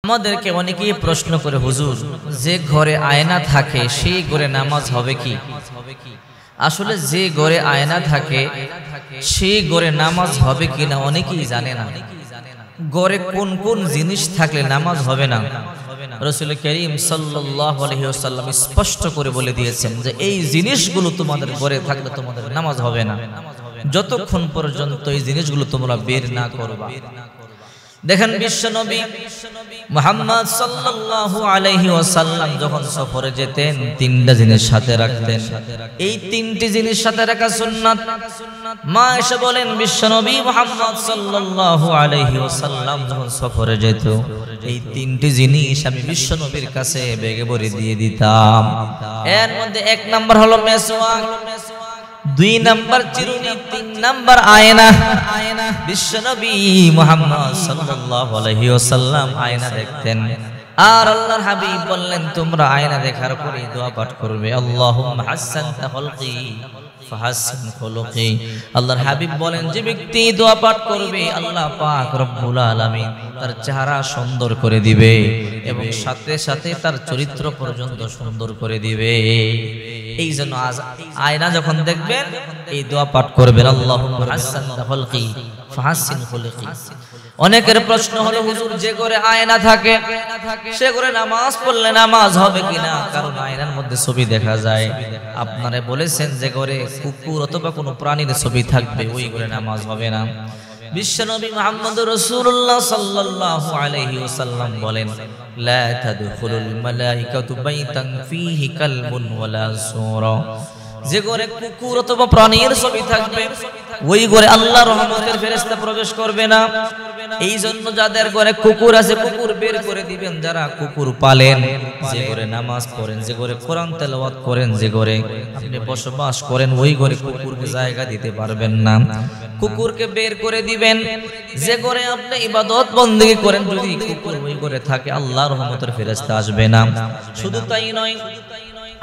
আমাদেরকে অনেকেই প্রশ্ন করে, হুজুর যে ঘরে আয়না থাকে সেই ঘরে নামাজ হবে কি? আসলে যে ঘরে আয়না থাকে সেই ঘরে নামাজ হবে কিনা অনেকেই জানে না। ঘরে কোন কোন জিনিস থাকলে নামাজ হবে না, রাসূল করিম সাল্লাল্লাহু আলাইহি ওয়াসাল্লাম স্পষ্ট করে বলে দিয়েছেন যে এই জিনিসগুলো তোমাদের ঘরে থাকলে তোমাদের নামাজ হবে না, যতক্ষণ পর্যন্ত এই জিনিসগুলো তোমরা বের না করবা। দেখেন বিশ্বনবী মুহাম্মদ সাল্লাল্লাহু আলাইহি ওয়াসাল্লাম যখন সফরে যেতেন তিনটা জিনিস সাথে রাখতেন। এই তিনটি জিনিস সাথে রাখা সুন্নাত। মা এসে বলেন, বিশ্বনবী মুহাম্মদ সাল্লাল্লাহু আলাইহি ওয়াসাল্লাম যখন সফরে যেত এই তিনটি জিনিস আমি বিশ্বনবীর কাছে বেগে ভরে দিয়ে দিতাম। এর মধ্যে এক নাম্বার হলো মেসওয়াক, 2 নাম্বার চিরুনি, 3 নাম্বার আয়না। বিশ্বনবী মুহাম্মদ সাল্লাল্লাহু আলাইহি ওয়াসাল্লাম আয়না দেখতেন। আর আল্লাহর হাবিব বললেন, তোমরা আয়না দেখার পরে দোয়া পাঠ করবে, আল্লাহুম্মা হাসসানতা খলকি ফাহাসসিন খুলুকি। আল্লাহর হাবিব বলেন, যে ব্যক্তি দোয়া পাঠ করবে আল্লাহ পাক রব্বুল আলামিন তার চেহারা সুন্দর করে দিবে এবং সাথে সাথে তার চরিত্র পর্যন্ত সুন্দর করে দিবে। এই জন্য আয়না যখন দেখবেন এই দোয়া পাঠ করবেন, আল্লাহুম্মা হাসসানতা খলকি ফাহাসসিন খুলুকি। অনেকের প্রশ্ন হলো, হুজুর যে ঘরে আয়না থাকে সে ঘরে নামাজ পড়লে নামাজ হবে কিনা? কারণ আয়নার মধ্যে ছবি দেখা যায়। আপনারা বলেছেন যে ঘরে কুকুর অথবা কোনো প্রাণীর ছবি থাকবে ওই ঘরে নামাজ হবে না। বিশ্বনবী মুহাম্মদুর রাসূলুল্লাহ সাল্লাল্লাহু আলাইহি ওয়াসাল্লাম বলেন, লা তাদখুলুল মালাইকাতু বাইতান ফীহি কালবুন ওয়ালা সূরা। যে ঘরে কুকুর অথবা প্রাণীর ছবি থাকবে ওই ঘরে আল্লাহর রহমতের ফেরেশতা প্রবেশ করবে না। এই জন্য যাদের ঘরে কুকুর আছে কুকুর বের করে দিবেন। যারা কুকুর পালেন, যে ঘরে নামাজ পড়েন, যে ঘরে কোরআন তেলাওয়াত করেন, যে ঘরে আপনি বসবাস করেন ওই ঘরে কুকুরকে জায়গা দিতে পারবেন না, কুকুরকে বের করে দিবেন। যে ঘরে আপনি ইবাদত বন্দেগী করেন যদি কুকুর ওই ঘরে থাকে আল্লাহর রহমতের ফেরেশতা আসবে না। শুধু তাই নয়,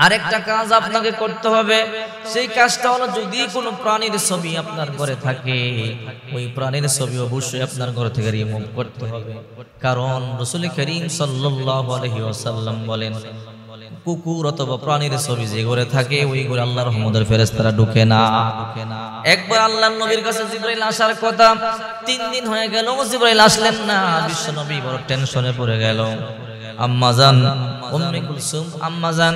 আরেকটা কাজ আপনাকে করতে হবে। সেই কাজটা হলো, যদি কোনো প্রাণীর ছবি আপনার ঘরে থাকে ওই প্রাণীর ছবি অবশ্যই আপনার ঘর থেকে রিমুভ করতে হবে। কারণ রাসূল করিম সাল্লাল্লাহু আলাইহি ওয়াসাল্লাম বলেন, কুকুর অথবা প্রাণীর ছবি যে ঘরে থাকে ওই ঘরে আল্লাহর রহমতের ফেরেশতারা ঢুকে না। একবার আল্লাহর নবীর কাছে জিবরাইল আসার কথা, 3 দিন হয়ে গেল জিবরাইল আসলেন না। বিশ্বনবী বড় টেনশনে পড়ে গেল। আম্মাজান উম্মে কুলসুম, আম্মাজান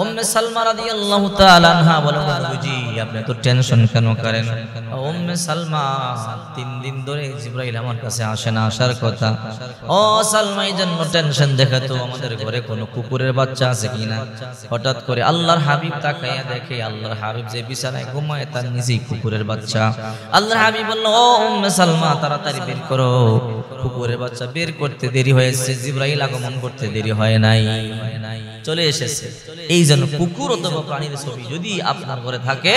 উম্মে সালমা রাদিয়াল্লাহু তাআলা আনহা বলেন, নবীজি আপনি তো টেনশন কেন করেন? উম্মে সালমা 3 দিন ধরে জিবরাইল আমার কাছে আসে না, আসার কথা। ও সালমা এই জন্য টেনশন দেখাতো আমাদের ঘরে কোনো কুকুরের বাচ্চা আছে কিনা। হঠাৎ করে আল্লাহর হাবিব তাকায়া দেখে আল্লাহর হাবিব যে বিছানায় ঘুমায় তার নিজেই কুকুরের বাচ্চা। আল্লাহর হাবিব বলল, ও উম্মে সালমা তাড়াতাড়ি বের করো, কুকুরের বাচ্চা বের করতে দেরি হয়েছে, জিবরাইল আগমন করতে দেরি হয় নাই, চলে এসেছে। এই জন্য কুকুর অথবা প্রাণীর ছবি যদি আপনার ঘরে থাকে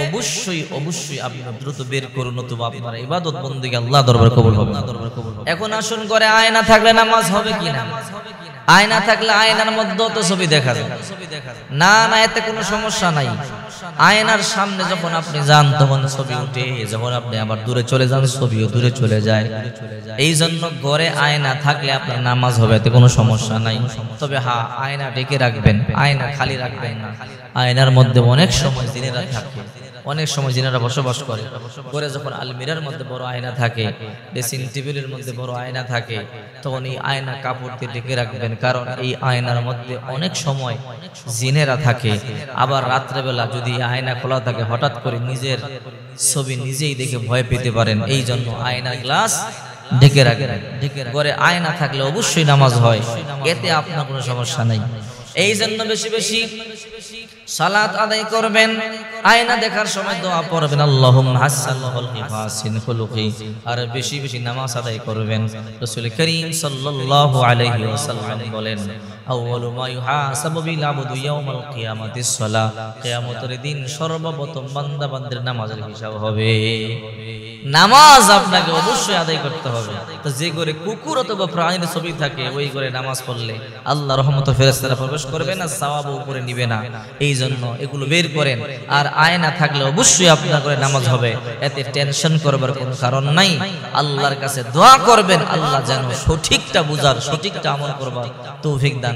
অবশ্যই অবশ্যই আপনি দ্রুত বের করুন, নতুবা আপনার ইবাদত বন্দেগী আল্লাহ দরবারে কবুল হবে না। এখন আসুন, ঘরে আয়না থাকলে নামাজ হবে কিনা? আয়না থাকলে আয়নার মধ্যে তো ছবি দেখা যায় না, না এতে কোনো সমস্যা নাই। আয়নার সামনে যখন আপনি যান তখন ছবি উঠে, যখন আপনি আবার দূরে চলে যান ছবিও দূরে চলে যায়। এই জন্য ঘরে আয়না থাকলে আপনার নামাজ হবে, এতে কোনো সমস্যা নাই। তবে হ্যাঁ, আয়না ঢেকে রাখবেন, আয়না খালি রাখবেন না। আয়নার মধ্যে অনেক সময় জিনেরা থাকে, অনেক সময় জিনেরা বসবাস করে। ঘরে যখন আলমিরার মধ্যে বড় আয়না থাকে, ড্রেসিং টেবিলের মধ্যে বড় আয়না থাকে, তখন এই আয়না কাপড় দিয়ে ঢেকে রাখবেন। কারণ এই আয়নার মধ্যে অনেক সময় জিনেরা থাকে। আবার রাত্রেবেলা যদি আয়না খোলা থাকে হঠাৎ করে নিজের ছবি নিজেই দেখে ভয় পেতে পারেন। এই জন্য আয়না গ্লাস ঢেকে রাখবেন। ঘরে আয়না থাকলে অবশ্যই নামাজ হয়, এতে আপনার কোনো সমস্যা নাই। এই জন্য বেশি বেশি সালাত আদায় করবেন, আয়না দেখার সময় দোয়া পড়বেন, আল্লাহুম্মা হাসসানতা খলকি ফাহাসসিন খুলুকি। আর বেশি বেশি নামাজ আদায় করবেন। রাসূল করিম সাল্লাল্লাহু আলাইহি ওয়াসাল্লাম বলেন, আউয়ালু মা ইউহাসাবু বিল আবদু ইয়াউমাল কিয়ামাতিস সালাহ, কিয়ামতের দিন সর্বপ্রথম বান্দা বান্দির নামাজের হিসাব হবে। নামাজ আপনাকে অবশ্যই আদায় করতে হবে। তো যে ঘরে কুকুর অথবা প্রাণীর ছবি থাকে ওই ঘরে নামাজ পড়লে আল্লাহ রহমত ফেরেশতারা প্রবেশ করবে না, সওয়াব উপরে নিবে না। এই জন্য এগুলো বের করেন। আর আয়না থাকলে অবশ্যই আপনার ঘরে নামাজ হবে, এতে টেনশন করবার কোনো কারণ নাই। আল্লাহর কাছে দোয়া করবেন আল্লাহ যেন সঠিকটা বুঝার, সঠিকটা আমল করবার তৌফিক দান